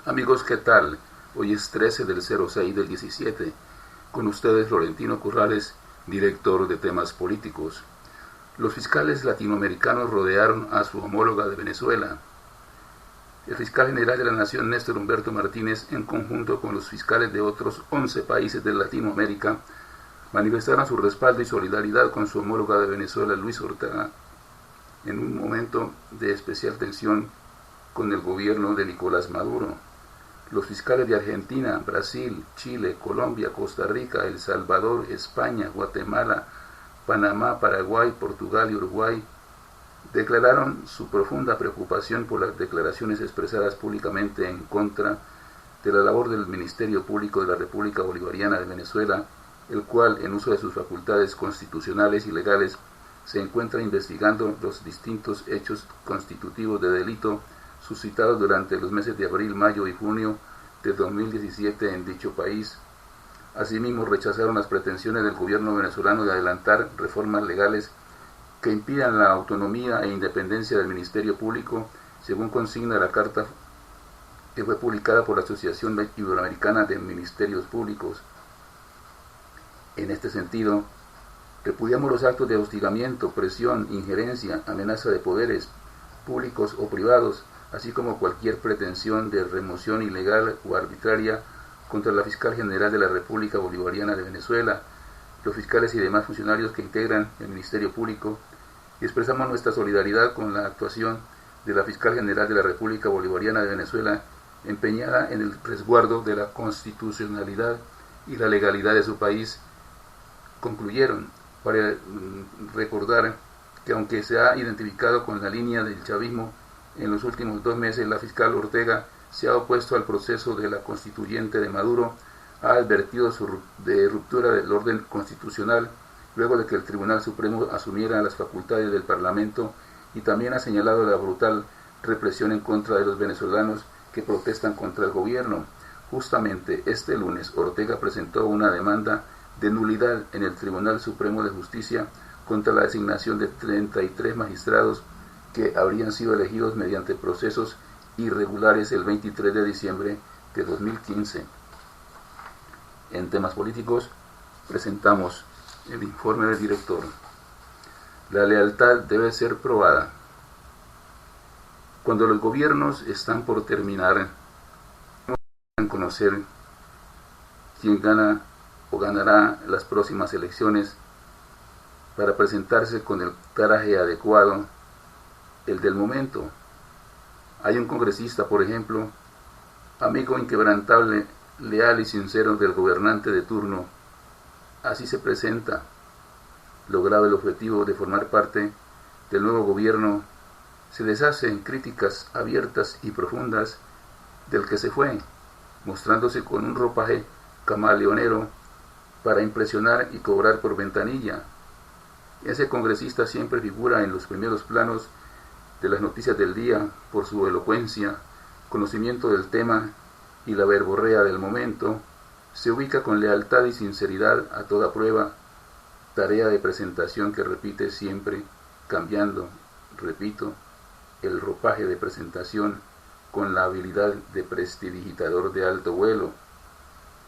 Amigos, ¿qué tal? Hoy es 13 del 06 del 17. Con ustedes Florentino Corrales, director de temas políticos. Los fiscales latinoamericanos rodearon a su homóloga de Venezuela. El fiscal general de la Nación, Néstor Humberto Martínez, en conjunto con los fiscales de otros 11 países de Latinoamérica, manifestaron su respaldo y solidaridad con su homóloga de Venezuela, Luis Ortega, en un momento de especial tensión con el gobierno de Nicolás Maduro. Los fiscales de Argentina, Brasil, Chile, Colombia, Costa Rica, El Salvador, España, Guatemala, Panamá, Paraguay, Portugal y Uruguay declararon su profunda preocupación por las declaraciones expresadas públicamente en contra de la labor del Ministerio Público de la República Bolivariana de Venezuela, el cual, en uso de sus facultades constitucionales y legales, se encuentra investigando los distintos hechos constitutivos de delito suscitados durante los meses de abril, mayo y junio de 2017 en dicho país. Asimismo, rechazaron las pretensiones del gobierno venezolano de adelantar reformas legales que impidan la autonomía e independencia del Ministerio Público, según consigna la carta que fue publicada por la Asociación Iberoamericana de Ministerios Públicos. En este sentido, repudiamos los actos de hostigamiento, presión, injerencia, amenaza de poderes públicos o privados, así como cualquier pretensión de remoción ilegal o arbitraria contra la fiscal general de la República Bolivariana de Venezuela, los fiscales y demás funcionarios que integran el Ministerio Público, y expresamos nuestra solidaridad con la actuación de la fiscal general de la República Bolivariana de Venezuela, empeñada en el resguardo de la constitucionalidad y la legalidad de su país. Concluyeron para recordar que aunque se ha identificado con la línea del chavismo en los últimos 2 meses, la fiscal Ortega se ha opuesto al proceso de la constituyente de Maduro, ha advertido de ruptura del orden constitucional luego de que el Tribunal Supremo asumiera las facultades del Parlamento, y también ha señalado la brutal represión en contra de los venezolanos que protestan contra el gobierno. Justamente este lunes, Ortega presentó una demanda de nulidad en el Tribunal Supremo de Justicia contra la designación de 33 magistrados que habrían sido elegidos mediante procesos irregulares el 23 de diciembre de 2015. En temas políticos, presentamos el informe del director. La lealtad debe ser probada. Cuando los gobiernos están por terminar, no conocer quién gana o ganará las próximas elecciones para presentarse con el traje adecuado, el del momento. Hay un congresista, por ejemplo, amigo inquebrantable, leal y sincero del gobernante de turno. Así se presenta, logrado el objetivo de formar parte del nuevo gobierno, se deshace en críticas abiertas y profundas del que se fue, mostrándose con un ropaje camaleonero para impresionar y cobrar por ventanilla. Ese congresista siempre figura en los primeros planos de las noticias del día por su elocuencia, conocimiento del tema y la verborrea del momento. Se ubica con lealtad y sinceridad a toda prueba, tarea de presentación que repite siempre, cambiando, repito, el ropaje de presentación con la habilidad de prestidigitador de alto vuelo.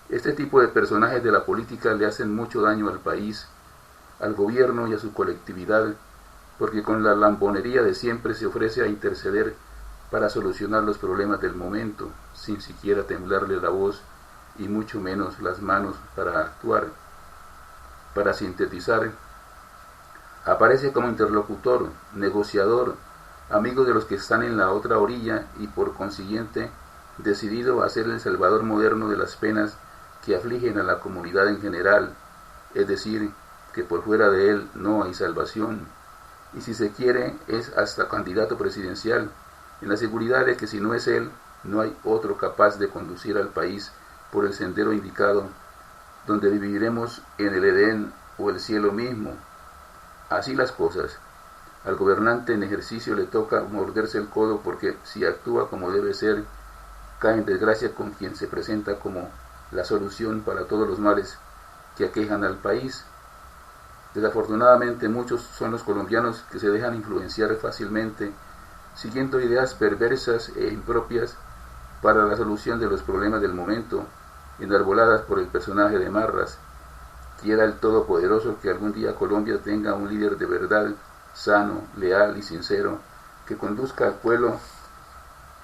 Este tipo de personajes de la política le hacen mucho daño al país, al gobierno y a su colectividad, porque con la lambonería de siempre se ofrece a interceder para solucionar los problemas del momento, sin siquiera temblarle la voz y mucho menos las manos para actuar. Para sintetizar, aparece como interlocutor, negociador, amigo de los que están en la otra orilla y por consiguiente decidido a ser el salvador moderno de las penas que afligen a la comunidad en general, es decir, que por fuera de él no hay salvación, y si se quiere es hasta candidato presidencial, en la seguridad de que si no es él, no hay otro capaz de conducir al país por el sendero indicado, donde viviremos en el Edén o el cielo mismo. Así las cosas. Al gobernante en ejercicio le toca morderse el codo, porque si actúa como debe ser, cae en desgracia con quien se presenta como la solución para todos los males que aquejan al país. Desafortunadamente muchos son los colombianos que se dejan influenciar fácilmente, siguiendo ideas perversas e impropias para la solución de los problemas del momento, enarboladas por el personaje de Marras. Quiera el Todopoderoso que algún día Colombia tenga un líder de verdad, sano, leal y sincero, que conduzca al pueblo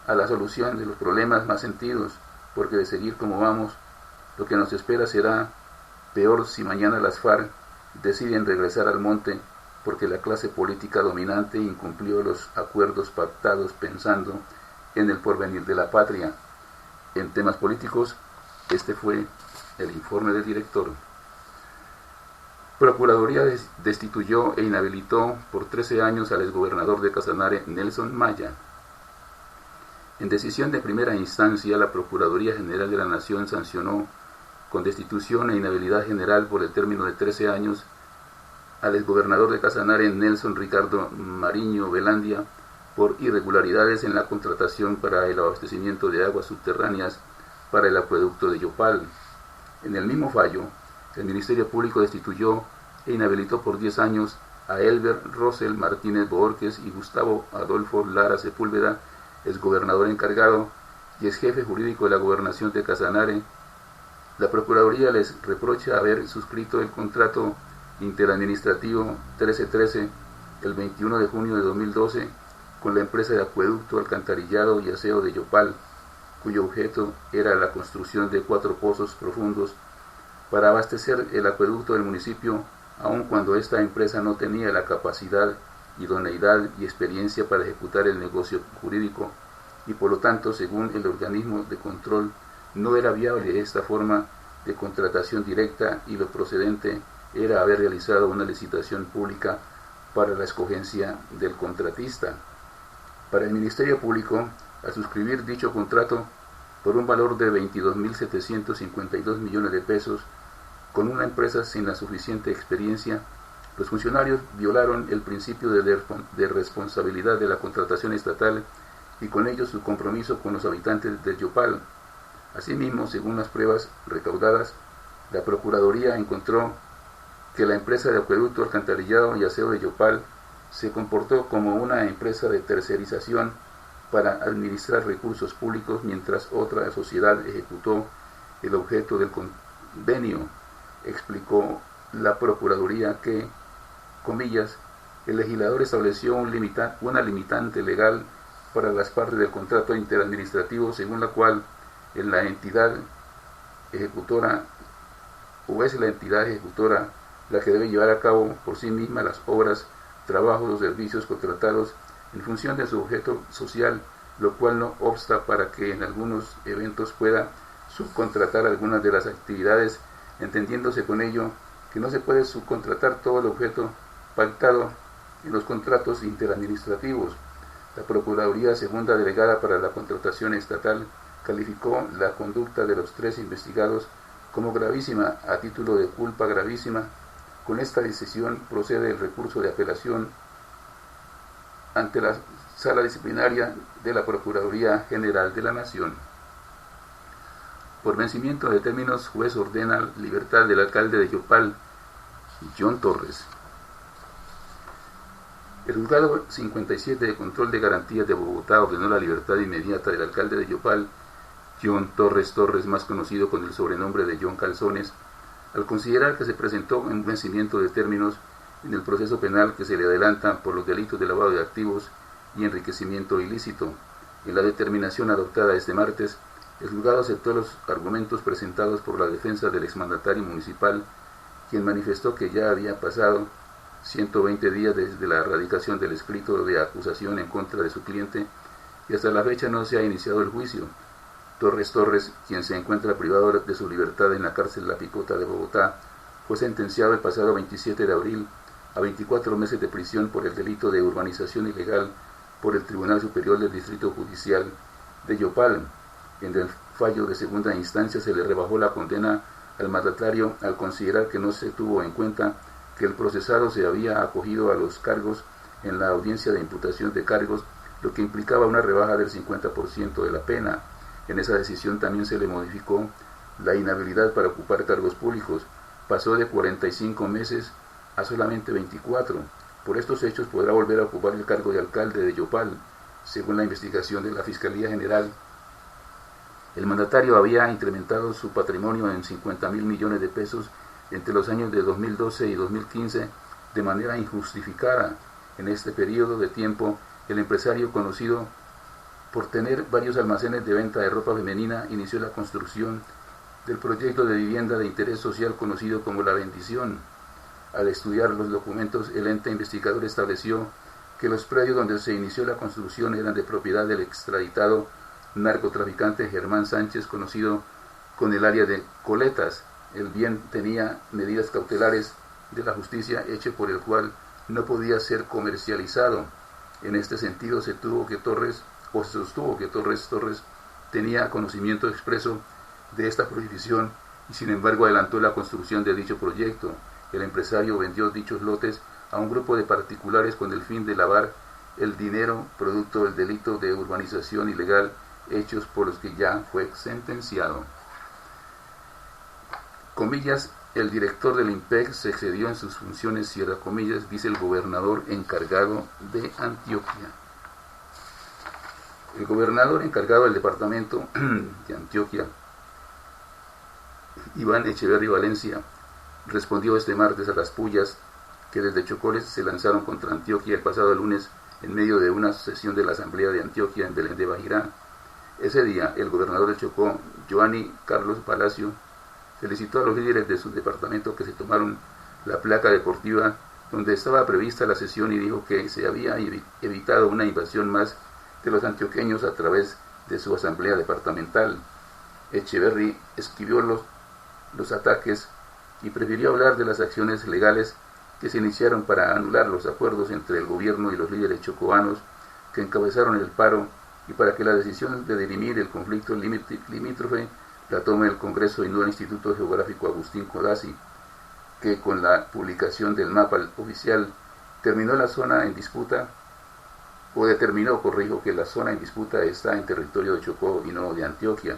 a la solución de los problemas más sentidos, porque de seguir como vamos, lo que nos espera será peor si mañana las FARC deciden regresar al monte, porque la clase política dominante incumplió los acuerdos pactados pensando en el porvenir de la patria. En temas políticos, este fue el informe del director. Procuraduría destituyó e inhabilitó por 13 años al exgobernador de Casanare, Nelson Maya. En decisión de primera instancia, la Procuraduría General de la Nación sancionó con destitución e inhabilidad general por el término de 13 años al exgobernador de Casanare, Nelson Ricardo Mariño Velandia, por irregularidades en la contratación para el abastecimiento de aguas subterráneas para el acueducto de Yopal. En el mismo fallo, el Ministerio Público destituyó e inhabilitó por 10 años a Elber Rosel Martínez Boorques y Gustavo Adolfo Lara Sepúlveda, exgobernador encargado y ex jefe jurídico de la gobernación de Casanare. La Procuraduría les reprocha haber suscrito el contrato interadministrativo 1313 el 21 de junio de 2012 con la empresa de acueducto, alcantarillado y aseo de Yopal, cuyo objeto era la construcción de 4 pozos profundos para abastecer el acueducto del municipio, aun cuando esta empresa no tenía la capacidad, idoneidad y experiencia para ejecutar el negocio jurídico, y por lo tanto, según el organismo de control, no era viable esta forma de contratación directa y lo procedente era haber realizado una licitación pública para la escogencia del contratista. Para el Ministerio Público, al suscribir dicho contrato por un valor de 22.752 millones de pesos con una empresa sin la suficiente experiencia, los funcionarios violaron el principio de responsabilidad de la contratación estatal y con ello su compromiso con los habitantes de Yopal. Asimismo, según las pruebas recaudadas, la Procuraduría encontró que la empresa de acueducto, alcantarillado y aseo de Yopal se comportó como una empresa de tercerización para administrar recursos públicos, mientras otra sociedad ejecutó el objeto del convenio. Explicó la Procuraduría que, comillas, el legislador estableció una limitante legal para las partes del contrato interadministrativo, según la cual es la entidad ejecutora la que debe llevar a cabo por sí misma las obras, trabajos o servicios contratados en función de su objeto social, lo cual no obsta para que en algunos eventos pueda subcontratar algunas de las actividades, entendiéndose con ello que no se puede subcontratar todo el objeto pactado en los contratos interadministrativos. La Procuraduría Segunda Delegada para la Contratación Estatal calificó la conducta de los 3 investigados como gravísima a título de culpa gravísima. Con esta decisión procede el recurso de apelación ante la Sala Disciplinaria de la Procuraduría General de la Nación. Por vencimiento de términos, juez ordena libertad del alcalde de Yopal, John Torres. El juzgado 57 de control de garantías de Bogotá ordenó la libertad inmediata del alcalde de Yopal, John Torres, más conocido con el sobrenombre de John Calzones, al considerar que se presentó un vencimiento de términos en el proceso penal que se le adelanta por los delitos de lavado de activos y enriquecimiento ilícito. En la determinación adoptada este martes, el juzgado aceptó los argumentos presentados por la defensa del exmandatario municipal, quien manifestó que ya había pasado 120 días desde la erradicación del escrito de acusación en contra de su cliente y hasta la fecha no se ha iniciado el juicio. Torres, quien se encuentra privado de su libertad en la cárcel La Picota de Bogotá, fue sentenciado el pasado 27 de abril a 24 meses de prisión por el delito de urbanización ilegal por el Tribunal Superior del Distrito Judicial de Yopal. En el fallo de segunda instancia se le rebajó la condena al mandatario al considerar que no se tuvo en cuenta que el procesado se había acogido a los cargos en la audiencia de imputación de cargos, lo que implicaba una rebaja del 50% de la pena. En esa decisión también se le modificó la inhabilidad para ocupar cargos públicos. Pasó de 45 meses a solamente 24. Por estos hechos podrá volver a ocupar el cargo de alcalde de Yopal, según la investigación de la Fiscalía General El mandatario había incrementado su patrimonio en 50.000 millones de pesos entre los años de 2012 y 2015 de manera injustificada. En este periodo de tiempo, el empresario, conocido por tener varios almacenes de venta de ropa femenina, inició la construcción del proyecto de vivienda de interés social conocido como La Bendición. Al estudiar los documentos, el ente investigador estableció que los predios donde se inició la construcción eran de propiedad del extraditado narcotraficante Germán Sánchez, conocido con el área de Coletas. El bien tenía medidas cautelares de la justicia, hecho por el cual no podía ser comercializado. En este sentido, se sostuvo que Torres tenía conocimiento expreso de esta prohibición y sin embargo adelantó la construcción de dicho proyecto. El empresario vendió dichos lotes a un grupo de particulares con el fin de lavar el dinero producto del delito de urbanización ilegal, hechos por los que ya fue sentenciado. Comillas, el director del IMPEC se excedió en sus funciones, cierra comillas, dice el gobernador encargado de Antioquia. El gobernador encargado del departamento de Antioquia, Iván Echeverri Valencia, respondió este martes a las pullas que desde Chocó se lanzaron contra Antioquia el pasado lunes en medio de una sesión de la Asamblea de Antioquia en Belén de Bajirá. Ese día, el gobernador de Chocó, Joanny Carlos Palacio, felicitó a los líderes de su departamento que se tomaron la placa deportiva donde estaba prevista la sesión y dijo que se había evitado una invasión más de los antioqueños a través de su asamblea departamental. Echeverri esquivió los ataques y prefirió hablar de las acciones legales que se iniciaron para anular los acuerdos entre el gobierno y los líderes chocoanos que encabezaron el paro y para que la decisión de dirimir el conflicto limítrofe la tome el Congreso y no el Instituto Geográfico Agustín Codazzi, que con la publicación del mapa oficial determinó que la zona en disputa está en territorio de Chocó y no de Antioquia.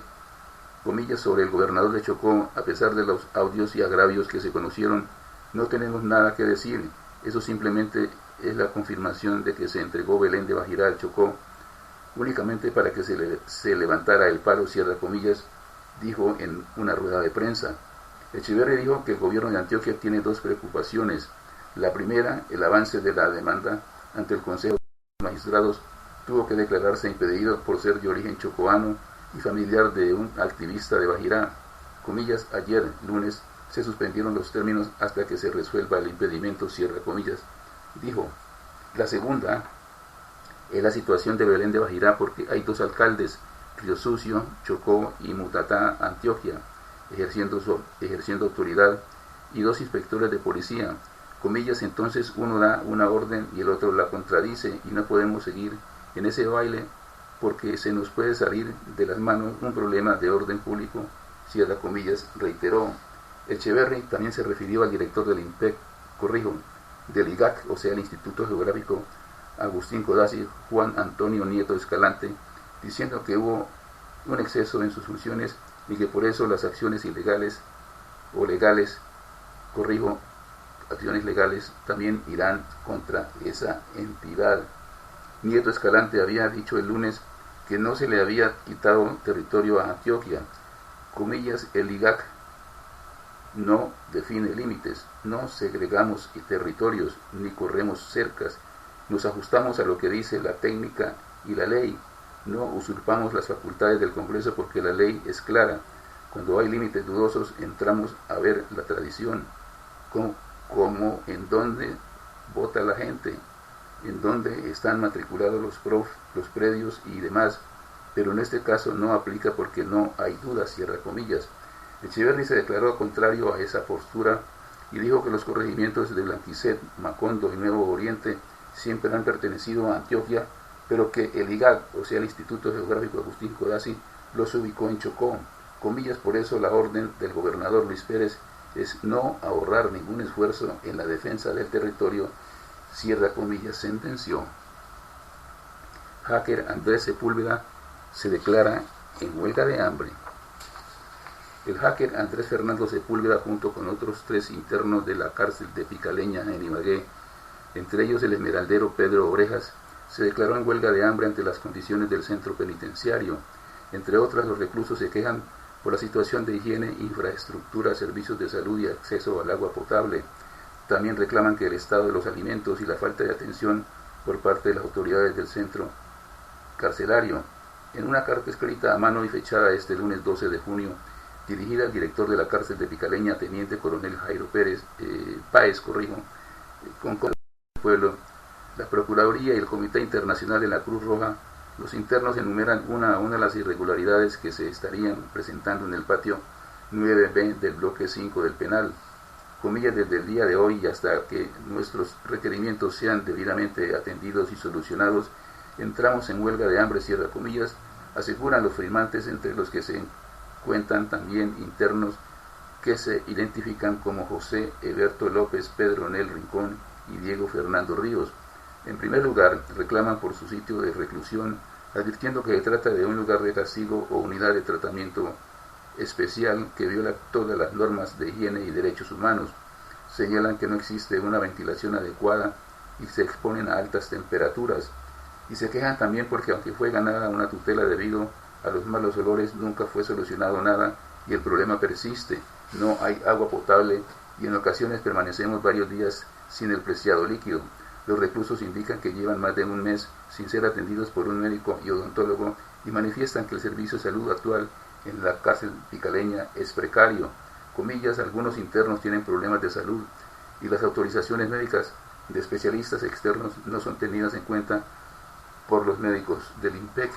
Comillas, sobre el gobernador de Chocó, a pesar de los audios y agravios que se conocieron, no tenemos nada que decir. Eso simplemente es la confirmación de que se entregó Belén de Bajirá al Chocó únicamente para que se levantara el paro, cierra comillas, dijo en una rueda de prensa. Echeverri dijo que el gobierno de Antioquia tiene dos preocupaciones. La primera, el avance de la demanda ante el Consejo de Magistrados tuvo que declararse impedido por ser de origen chocoano y familiar de un activista de Bajirá. Comillas, ayer, lunes, se suspendieron los términos hasta que se resuelva el impedimento, cierra comillas, dijo. La segunda es la situación de Belén de Bajirá porque hay dos alcaldes, Río Sucio, Chocó y Mutatá, Antioquia, ejerciendo autoridad, y dos inspectores de policía. Comillas, entonces uno da una orden y el otro la contradice y no podemos seguir en ese baile porque se nos puede salir de las manos un problema de orden público, cierra comillas, reiteró. Echeverri también se refirió al director del IMPEC, del IGAC, o sea, el Instituto Geográfico Agustín Codazzi, Juan Antonio Nieto Escalante, diciendo que hubo un exceso en sus funciones y que por eso las acciones ilegales o legales, acciones legales también irán contra esa entidad. Nieto Escalante había dicho el lunes que no se le había quitado territorio a Antioquia. Comillas, el IGAC no define límites, no segregamos territorios ni corremos cercas, nos ajustamos a lo que dice la técnica y la ley, no usurpamos las facultades del Congreso porque la ley es clara. Cuando hay límites dudosos entramos a ver la tradición, como en dónde vota la gente, en dónde están matriculados los predios y demás, pero en este caso no aplica porque no hay dudas, cierra comillas. Echeverri se declaró contrario a esa postura y dijo que los corregimientos de Blanquicet, Macondo y Nuevo Oriente siempre han pertenecido a Antioquia, pero que el IGAC, o sea el Instituto Geográfico Agustín Codazzi, los ubicó en Chocó. Comillas, por eso la orden del gobernador Luis Pérez es no ahorrar ningún esfuerzo en la defensa del territorio, cierra comillas, sentenció. Hacker Andrés Sepúlveda se declara en huelga de hambre. El hacker Andrés Fernando Sepúlveda, junto con otros 3 internos de la cárcel de Picaleña en Ibagué, entre ellos el esmeraldero Pedro Orejas, se declaró en huelga de hambre ante las condiciones del centro penitenciario. Entre otras, los reclusos se quejan por la situación de higiene, infraestructura, servicios de salud y acceso al agua potable. También reclaman que el estado de los alimentos y la falta de atención por parte de las autoridades del centro carcelario. En una carta escrita a mano y fechada este lunes 12 de junio, dirigida al director de la cárcel de Picaleña, teniente coronel Jairo Páez, con el pueblo, la Procuraduría y el Comité Internacional de la Cruz Roja, los internos enumeran una a una las irregularidades que se estarían presentando en el patio 9B del bloque 5 del penal. Comillas, desde el día de hoy y hasta que nuestros requerimientos sean debidamente atendidos y solucionados, entramos en huelga de hambre, cierra comillas, aseguran los firmantes, entre los que se cuentan también internos que se identifican como José Eberto López, Pedro Nel Rincón y Diego Fernando Ríos. En primer lugar, reclaman por su sitio de reclusión, advirtiendo que se trata de un lugar de castigo o unidad de tratamiento especial que viola todas las normas de higiene y derechos humanos. Señalan que no existe una ventilación adecuada y se exponen a altas temperaturas. Y se quejan también porque aunque fue ganada una tutela debido a los malos olores, nunca fue solucionado nada y el problema persiste. No hay agua potable y en ocasiones permanecemos varios días sin el preciado líquido. Los reclusos indican que llevan más de un mes sin ser atendidos por un médico y odontólogo y manifiestan que el servicio de salud actual en la cárcel picaleña es precario. Comillas, algunos internos tienen problemas de salud y las autorizaciones médicas de especialistas externos no son tenidas en cuenta por los médicos del INPEC,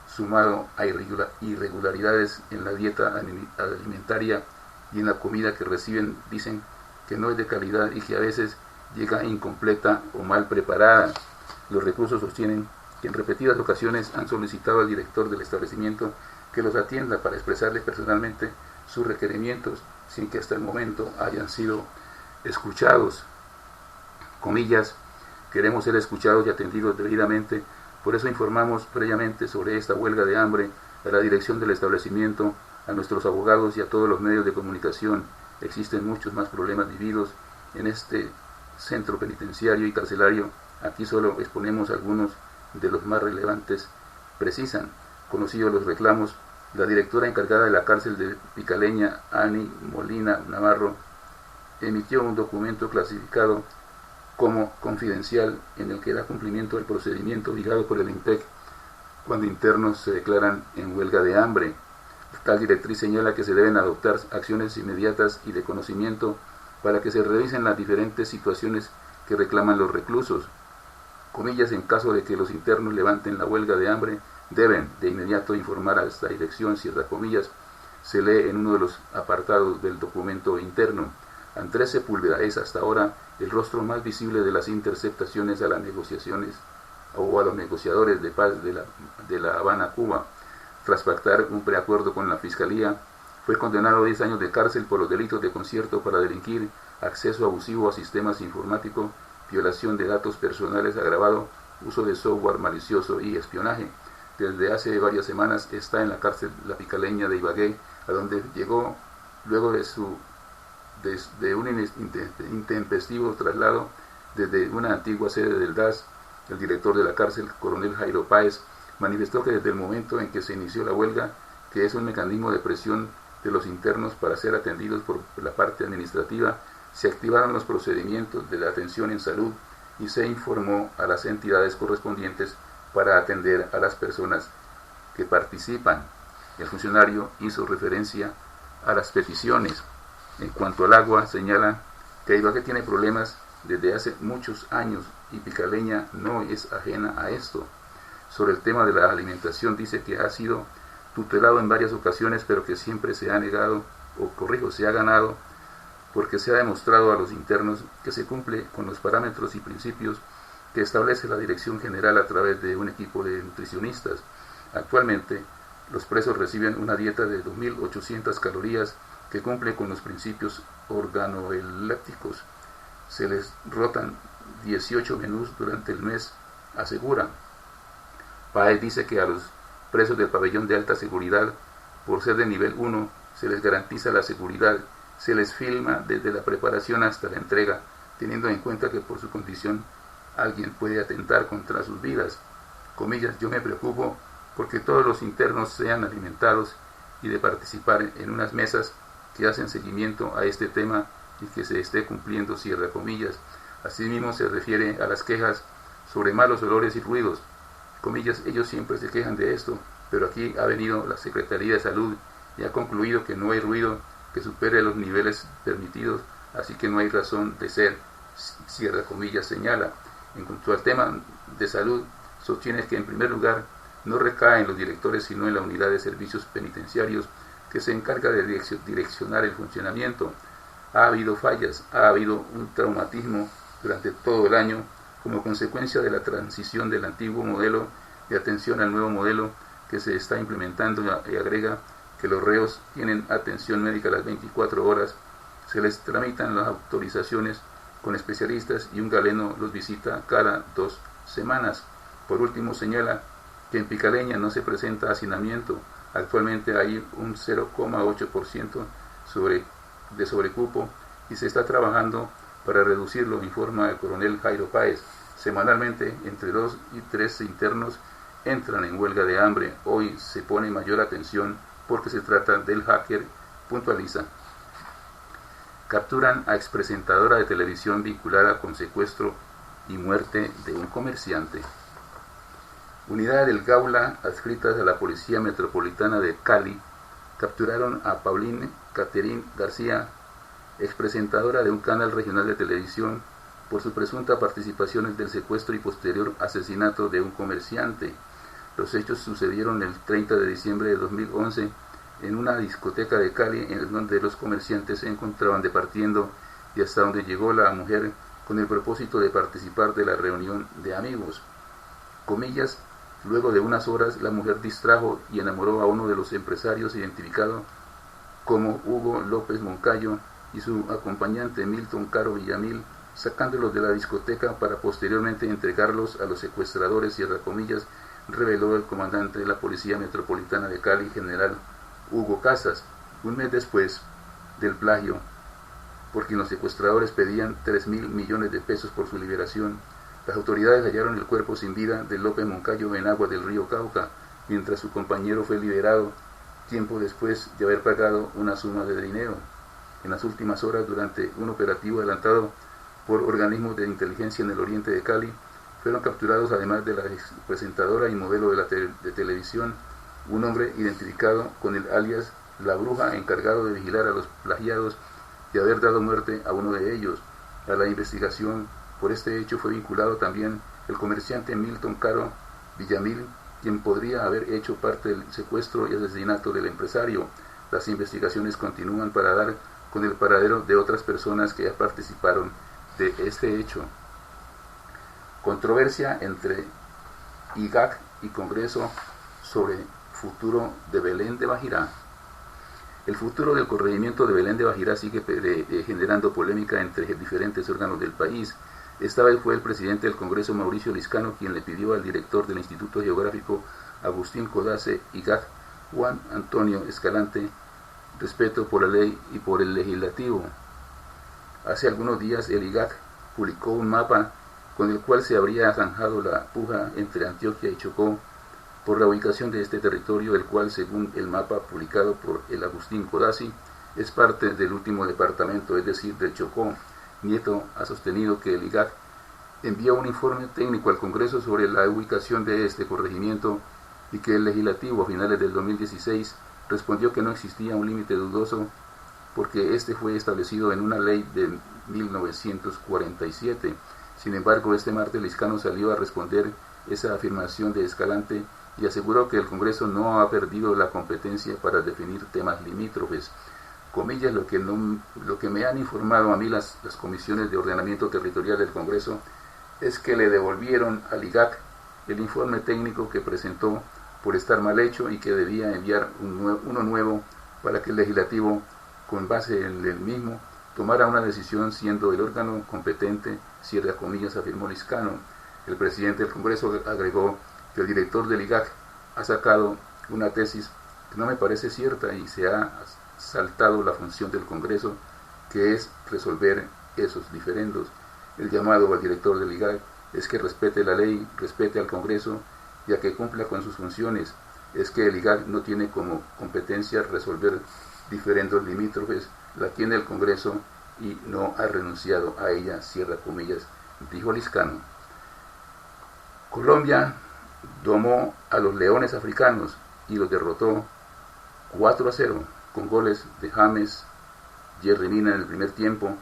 sumado a irregularidades en la dieta alimentaria y en la comida que reciben. Dicen que no es de calidad y que a veces llega incompleta o mal preparada. Los reclusos sostienen que en repetidas ocasiones han solicitado al director del establecimiento que los atienda para expresarle personalmente sus requerimientos sin que hasta el momento hayan sido escuchados. Comillas, queremos ser escuchados y atendidos debidamente, por eso informamos previamente sobre esta huelga de hambre a la dirección del establecimiento, a nuestros abogados y a todos los medios de comunicación. Existen muchos más problemas vividos en este centro penitenciario y carcelario. Aquí solo exponemos algunos de los más relevantes. Precisan, conocidos los reclamos, la directora encargada de la cárcel de Picaleña, Ani Molina Navarro, emitió un documento clasificado como confidencial en el que da cumplimiento al procedimiento obligado por el INPEC cuando internos se declaran en huelga de hambre. Tal directriz señala que se deben adoptar acciones inmediatas y de conocimiento para que se revisen las diferentes situaciones que reclaman los reclusos. Comillas, en caso de que los internos levanten la huelga de hambre, deben de inmediato informar a esta dirección, cierra comillas, se lee en uno de los apartados del documento interno. Andrés Sepúlveda es hasta ahora el rostro más visible de las interceptaciones a las negociaciones o a los negociadores de paz de la Habana, Cuba. Tras pactar un preacuerdo con la Fiscalía, fue condenado a 10 años de cárcel por los delitos de concierto para delinquir, acceso abusivo a sistemas informáticos, violación de datos personales agravado, uso de software malicioso y espionaje. Desde hace varias semanas está en la cárcel La Picaleña de Ibagué, a donde llegó luego de un intempestivo traslado desde una antigua sede del DAS. El director de la cárcel, coronel Jairo Páez, manifestó que desde el momento en que se inició la huelga, que es un mecanismo de presión de los internos para ser atendidos por la parte administrativa, se activaron los procedimientos de la atención en salud y se informó a las entidades correspondientes para atender a las personas que participan. El funcionario hizo referencia a las peticiones. En cuanto al agua, señala que Ibagué tiene problemas desde hace muchos años y Picaleña no es ajena a esto. Sobre el tema de la alimentación, dice que ha sido tutelado en varias ocasiones, pero que siempre se ha negado, se ha ganado, porque se ha demostrado a los internos que se cumple con los parámetros y principios que establece la Dirección General a través de un equipo de nutricionistas. Actualmente, los presos reciben una dieta de 2.800 calorías que cumple con los principios organoeléctricos. Se les rotan 18 menús durante el mes, asegura. Páez dice que a los presos del pabellón de alta seguridad, por ser de nivel 1, se les garantiza la seguridad, se les filma desde la preparación hasta la entrega, teniendo en cuenta que por su condición alguien puede atentar contra sus vidas. Comillas, yo me preocupo porque todos los internos sean alimentados y de participar en unas mesas que hacen seguimiento a este tema y que se esté cumpliendo, cierra comillas. Asimismo se refiere a las quejas sobre malos olores y ruidos, comillas, ellos siempre se quejan de esto, pero aquí ha venido la Secretaría de Salud y ha concluido que no hay ruido que supere los niveles permitidos, así que no hay razón de ser, cierra comillas, señala. En cuanto al tema de salud, sostiene que en primer lugar no recae en los directores sino en la unidad de servicios penitenciarios que se encarga de direccionar el funcionamiento. Ha habido fallas, ha habido un traumatismo durante todo el año como consecuencia de la transición del antiguo modelo de atención al nuevo modelo que se está implementando, y agrega que los reos tienen atención médica a las 24 horas, se les tramitan las autorizaciones con especialistas y un galeno los visita cada 2 semanas. Por último señala que en Picaleña no se presenta hacinamiento, actualmente hay un 0,8% de sobrecupo y se está trabajando para reducirlo, informa el coronel Jairo Páez. Semanalmente entre 2 y 3 internos entran en huelga de hambre. Hoy se pone mayor atención porque se trata del hacker, puntualiza. Capturan a expresentadora de televisión vinculada con secuestro y muerte de un comerciante. Unidades del Gaula adscritas a la Policía Metropolitana de Cali capturaron a Pauline Catherine García, expresentadora de un canal regional de televisión, por su presunta participación en el secuestro y posterior asesinato de un comerciante. Los hechos sucedieron el 30 de diciembre de 2011 en una discoteca de Cali, en donde los comerciantes se encontraban departiendo y hasta donde llegó la mujer con el propósito de participar de la reunión de amigos. Comillas, luego de unas horas la mujer distrajo y enamoró a uno de los empresarios identificado como Hugo López Moncayo y su acompañante Milton Caro Villamil, sacándolos de la discoteca para posteriormente entregarlos a los secuestradores, cierra comillas, reveló el comandante de la Policía Metropolitana de Cali, general Hugo Casas, un mes después del plagio, por quien los secuestradores pedían 3.000 millones de pesos por su liberación. Las autoridades hallaron el cuerpo sin vida de López Moncayo en agua del río Cauca, mientras su compañero fue liberado tiempo después de haber pagado una suma de dinero. En las últimas horas, durante un operativo adelantado por organismos de inteligencia en el oriente de Cali, fueron capturados, además de la presentadora y modelo de televisión, un hombre identificado con el alias La Bruja, encargado de vigilar a los plagiados y haber dado muerte a uno de ellos. A la investigación por este hecho fue vinculado también el comerciante Milton Caro Villamil, quien podría haber hecho parte del secuestro y asesinato del empresario. Las investigaciones continúan para dar con el paradero de otras personas que ya participaron de este hecho. Controversia entre IGAC y Congreso sobre futuro de Belén de Bajirá. El futuro del corregimiento de Belén de Bajirá sigue generando polémica entre diferentes órganos del país. Esta vez fue el presidente del Congreso, Mauricio Liscano, quien le pidió al director del Instituto Geográfico, Agustín Codazzi, IGAC, Juan Antonio Escalante, respeto por la ley y por el legislativo. Hace algunos días el IGAC publicó un mapa con el cual se habría zanjado la puja entre Antioquia y Chocó por la ubicación de este territorio, el cual, según el mapa publicado por el Agustín Codazzi, es parte del último departamento, es decir, del Chocó. Nieto ha sostenido que el IGAC envió un informe técnico al Congreso sobre la ubicación de este corregimiento y que el legislativo a finales del 2016 respondió que no existía un límite dudoso porque este fue establecido en una ley de 1947. Sin embargo, este martes Liscano salió a responder esa afirmación de Escalante y aseguró que el Congreso no ha perdido la competencia para definir temas limítrofes. Comillas, lo que me han informado a mí las comisiones de ordenamiento territorial del Congreso es que le devolvieron al IGAC el informe técnico que presentó por estar mal hecho y que debía enviar uno nuevo para que el legislativo, con base en el mismo, tomara una decisión siendo el órgano competente, cierra comillas, afirmó Liscano. El presidente del Congreso agregó que el director del IGAC ha sacado una tesis que no me parece cierta y se ha saltado la función del Congreso, que es resolver esos diferendos. El llamado al director del IGAC es que respete la ley, respete al Congreso y a que cumpla con sus funciones. es que el IGAC no tiene como competencia resolver diferendos limítrofes, la tiene el Congreso y no ha renunciado a ella, cierra comillas, dijo Lizcano. Colombia domó a los leones africanos y los derrotó 4-0 con goles de James, Jerry Mina en el primer tiempo,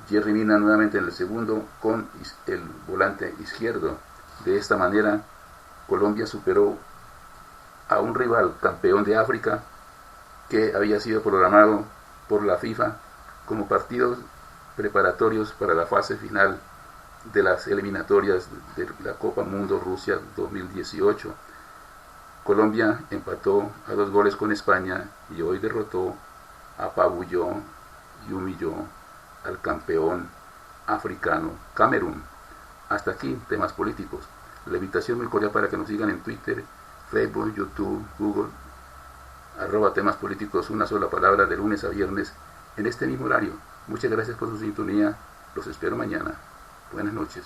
Jerry Mina nuevamente en el segundo con el volante izquierdo. De esta manera, Colombia superó a un rival campeón de África que había sido programado por la FIFA como partidos preparatorios para la fase final de las eliminatorias de la Copa Mundo Rusia 2018. Colombia empató a 2 goles con España y hoy derrotó, apabulló y humilló al campeón africano Camerún. Hasta aquí temas políticos. La invitación muy cordial para que nos sigan en Twitter, Facebook, YouTube, Google, @temas políticos, una sola palabra, de lunes a viernes en este mismo horario. Muchas gracias por su sintonía. Los espero mañana. Buenas noches.